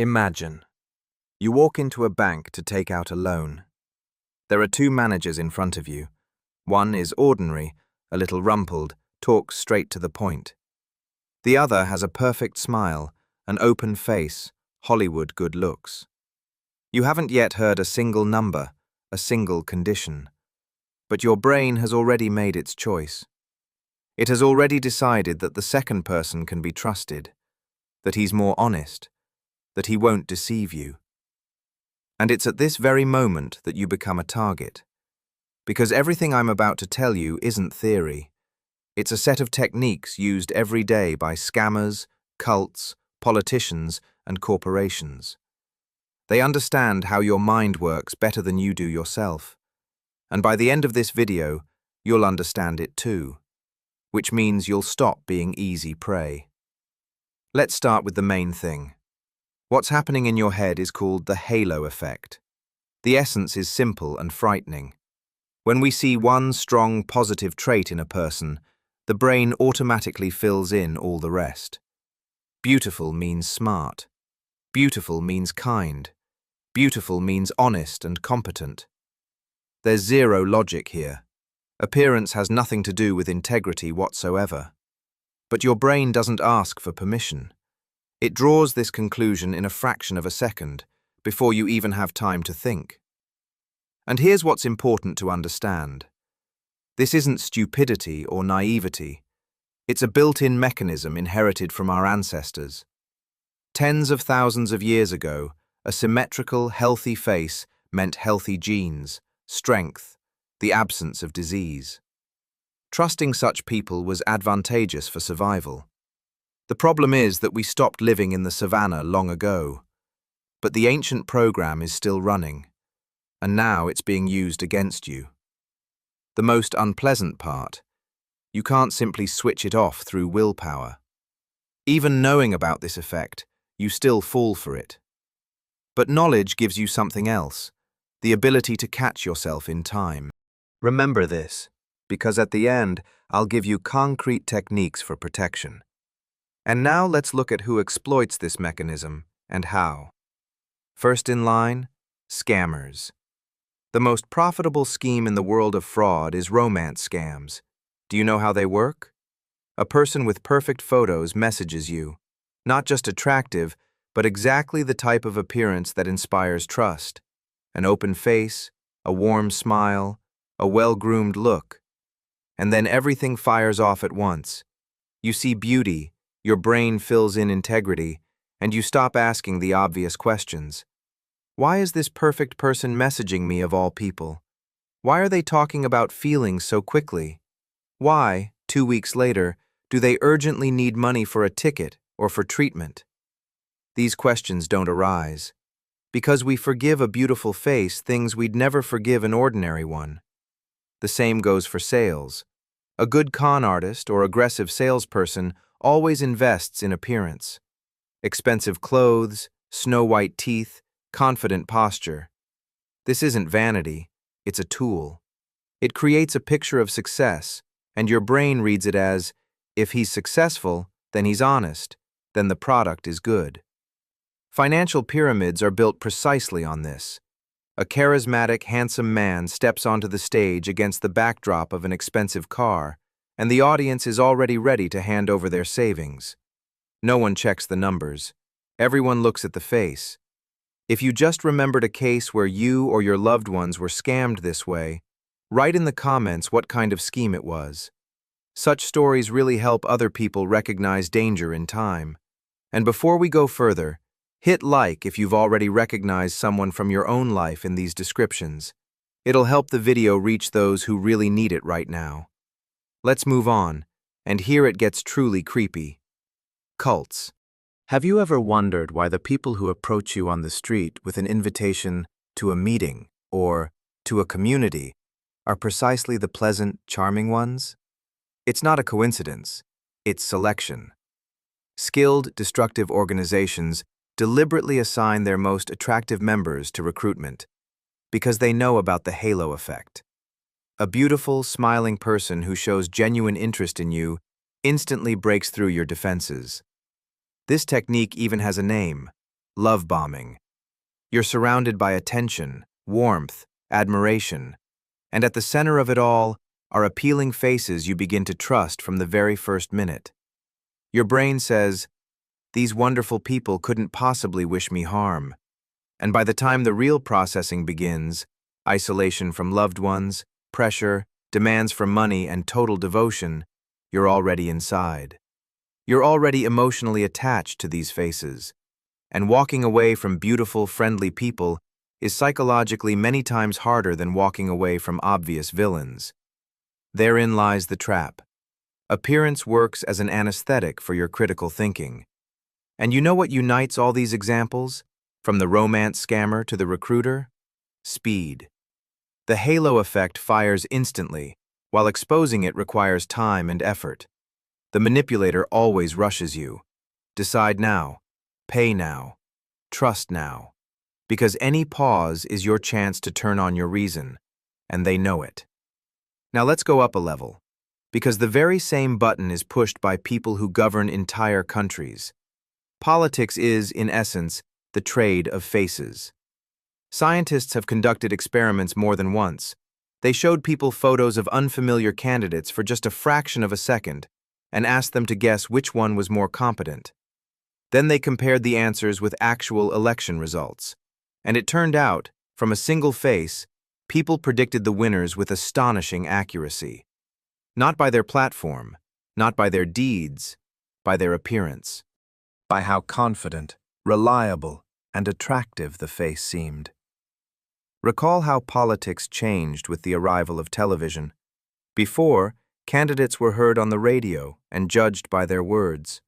Imagine. You walk into a bank to take out a loan. There are two managers in front of you. One is ordinary, a little rumpled, talks straight to the point. The other has a perfect smile, an open face, Hollywood good looks. You haven't yet heard a single number, a single condition. But your brain has already made its choice. It has already decided that the second person can be trusted, that he's more honest, that he won't deceive you. And it's at this very moment that you become a target. Because everything I'm about to tell you isn't theory. It's a set of techniques used every day by scammers, cults, politicians, and corporations. They understand how your mind works better than you do yourself. And by the end of this video, you'll understand it too. Which means you'll stop being easy prey. Let's start with the main thing. What's happening in your head is called the halo effect. The essence is simple and frightening. When we see one strong positive trait in a person, the brain automatically fills in all the rest. Beautiful means smart. Beautiful means kind. Beautiful means honest and competent. There's zero logic here. Appearance has nothing to do with integrity whatsoever. But your brain doesn't ask for permission. It draws this conclusion in a fraction of a second, before you even have time to think. And here's what's important to understand. This isn't stupidity or naivety. It's a built-in mechanism inherited from our ancestors. Tens of thousands of years ago, a symmetrical, healthy face meant healthy genes, strength, the absence of disease. Trusting such people was advantageous for survival. The problem is that we stopped living in the savannah long ago. But the ancient program is still running, and now it's being used against you. The most unpleasant part, you can't simply switch it off through willpower. Even knowing about this effect, you still fall for it. But knowledge gives you something else, the ability to catch yourself in time. Remember this, because at the end, I'll give you concrete techniques for protection. And now let's look at who exploits this mechanism and how. First in line, scammers. The most profitable scheme in the world of fraud is romance scams. Do you know how they work? A person with perfect photos messages you, not just attractive, but exactly the type of appearance that inspires trust. An open face, a warm smile, a well-groomed look. And then everything fires off at once. You see beauty, your brain fills in integrity, and you stop asking the obvious questions. Why is this perfect person messaging me of all people? Why are they talking about feelings so quickly? Why, 2 weeks later, do they urgently need money for a ticket or for treatment? These questions don't arise. Because we forgive a beautiful face things we'd never forgive an ordinary one. The same goes for sales. A good con artist or aggressive salesperson always invests in appearance. Expensive clothes, snow-white teeth, confident posture. This isn't vanity, it's a tool. It creates a picture of success, and your brain reads it as, if he's successful, then he's honest, then the product is good. Financial pyramids are built precisely on this. A charismatic, handsome man steps onto the stage against the backdrop of an expensive car, and the audience is already ready to hand over their savings. No one checks the numbers. Everyone looks at the face. If you just remembered a case where you or your loved ones were scammed this way, write in the comments what kind of scheme it was. Such stories really help other people recognize danger in time. And before we go further, hit like if you've already recognized someone from your own life in these descriptions. It'll help the video reach those who really need it right now. Let's move on, and here it gets truly creepy. Cults. Have you ever wondered why the people who approach you on the street with an invitation to a meeting or to a community are precisely the pleasant, charming ones? It's not a coincidence, it's selection. Skilled, destructive organizations deliberately assign their most attractive members to recruitment because they know about the halo effect. A beautiful, smiling person who shows genuine interest in you instantly breaks through your defenses. This technique even has a name, love bombing. You're surrounded by attention, warmth, admiration, and at the center of it all are appealing faces you begin to trust from the very first minute. Your brain says, "These wonderful people couldn't possibly wish me harm." And by the time the real processing begins, isolation from loved ones, pressure, demands for money, and total devotion, you're already inside. You're already emotionally attached to these faces. And walking away from beautiful, friendly people is psychologically many times harder than walking away from obvious villains. Therein lies the trap. Appearance works as an anesthetic for your critical thinking. And you know what unites all these examples, from the romance scammer to the recruiter? Speed. The halo effect fires instantly, while exposing it requires time and effort. The manipulator always rushes you. Decide now. Pay now. Trust now. Because any pause is your chance to turn on your reason, and they know it. Now let's go up a level. Because the very same button is pushed by people who govern entire countries. Politics is, in essence, the trade of faces. Scientists have conducted experiments more than once. They showed people photos of unfamiliar candidates for just a fraction of a second and asked them to guess which one was more competent. Then they compared the answers with actual election results. And it turned out, from a single face, people predicted the winners with astonishing accuracy. Not by their platform, not by their deeds, by their appearance. By how confident, reliable, and attractive the face seemed. Recall how politics changed with the arrival of television. Before, candidates were heard on the radio and judged by their words.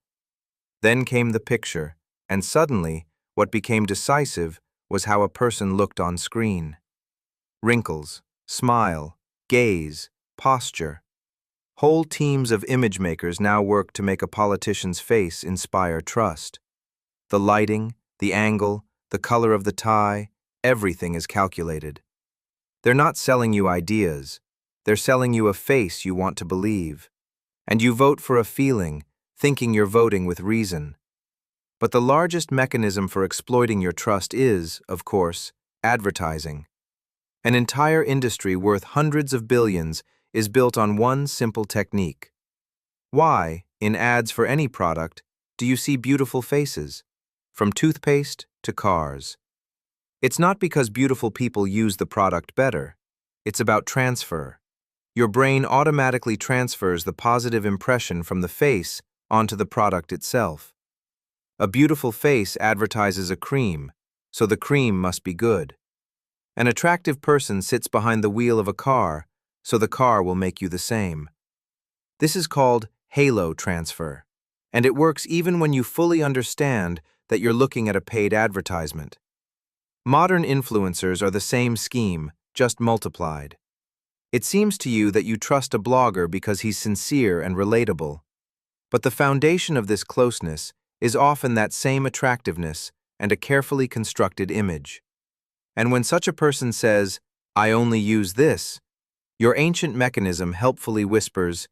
Then came the picture, and suddenly, what became decisive was how a person looked on screen. Wrinkles, smile, gaze, posture. Whole teams of image makers now work to make a politician's face inspire trust. The lighting, the angle, the color of the tie, everything is calculated. They're not selling you ideas. They're selling you a face you want to believe. And you vote for a feeling, thinking you're voting with reason. But the largest mechanism for exploiting your trust is, of course, advertising. An entire industry worth hundreds of billions is built on one simple technique. Why, in ads for any product, do you see beautiful faces? From toothpaste to cars. It's not because beautiful people use the product better. It's about transfer. Your brain automatically transfers the positive impression from the face onto the product itself. A beautiful face advertises a cream, so the cream must be good. An attractive person sits behind the wheel of a car, so the car will make you the same. This is called halo transfer, and it works even when you fully understand that you're looking at a paid advertisement. Modern influencers are the same scheme, just multiplied. It seems to you that you trust a blogger because he's sincere and relatable. But the foundation of this closeness is often that same attractiveness and a carefully constructed image. And when such a person says, "I only use this," your ancient mechanism helpfully whispers,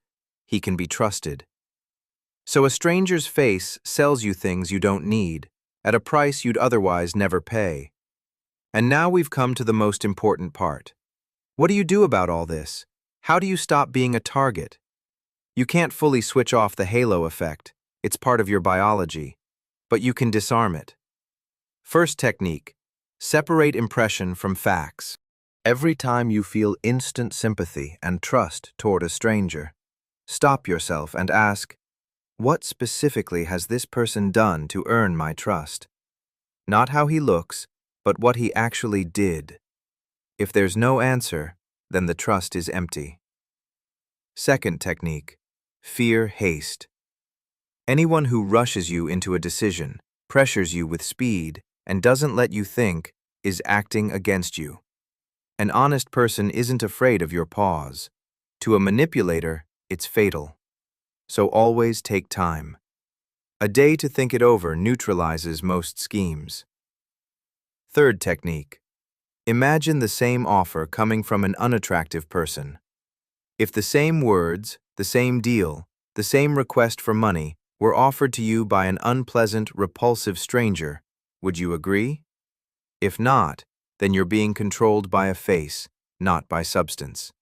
"He can be trusted." So a stranger's face sells you things you don't need, at a price you'd otherwise never pay. And now we've come to the most important part. What do you do about all this? How do you stop being a target? You can't fully switch off the halo effect. It's part of your biology. But you can disarm it. First technique: separate impression from facts. Every time you feel instant sympathy and trust toward a stranger, stop yourself and ask, what specifically has this person done to earn my trust? Not how he looks, but what he actually did. If there's no answer, then the trust is empty. Second technique: fear haste. Anyone who rushes you into a decision, pressures you with speed, and doesn't let you think is acting against you. An honest person isn't afraid of your pause. To a manipulator, it's fatal. So always take time. A day to think it over neutralizes most schemes. Third technique: imagine the same offer coming from an unattractive person. If the same words, the same deal, the same request for money were offered to you by an unpleasant, repulsive stranger, Would you agree? If not, then you're being controlled by a face, not by substance.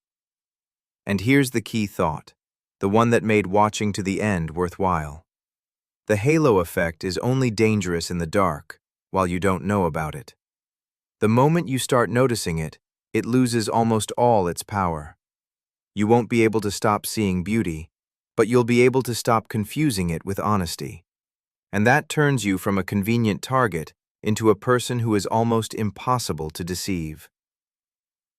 And here's the key thought, the one that made watching to the end worthwhile. The halo effect is only dangerous in the dark, while you don't know about it. The moment you start noticing it, it loses almost all its power. You won't be able to stop seeing beauty, but you'll be able to stop confusing it with honesty. And that turns you from a convenient target into a person who is almost impossible to deceive.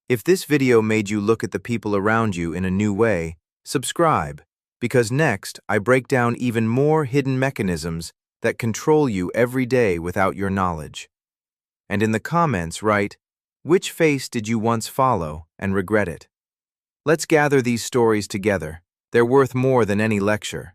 If this video made you look at the people around you in a new way, subscribe, because next I break down even more hidden mechanisms that control you every day without your knowledge. And in the comments write, which face did you once follow and regret it? Let's gather these stories together. They're worth more than any lecture.